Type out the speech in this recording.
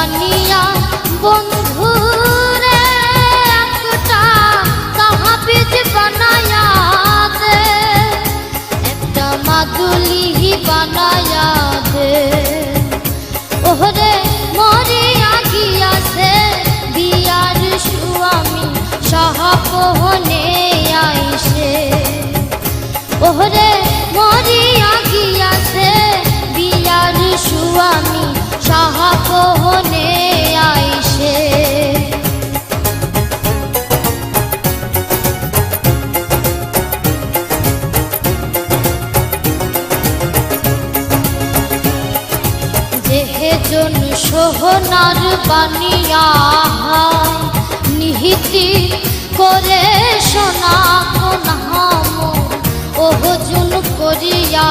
বানিয়া বন্ধুরে একটা তাহাবিজ বানায়া দে, একটা মাদুলি বানায়া দে। ওহরে মরিয়া গিয়াছে বিয়ার স্বামী সাহাপনে আইসে, ওহরে মরিয়া গিয়াছে বিয়ার স্বামী সাহাপনে আইসে। যেজন সোহনার বানিয়া নিহিতি করে সোনা কোন ওহজন করিয়া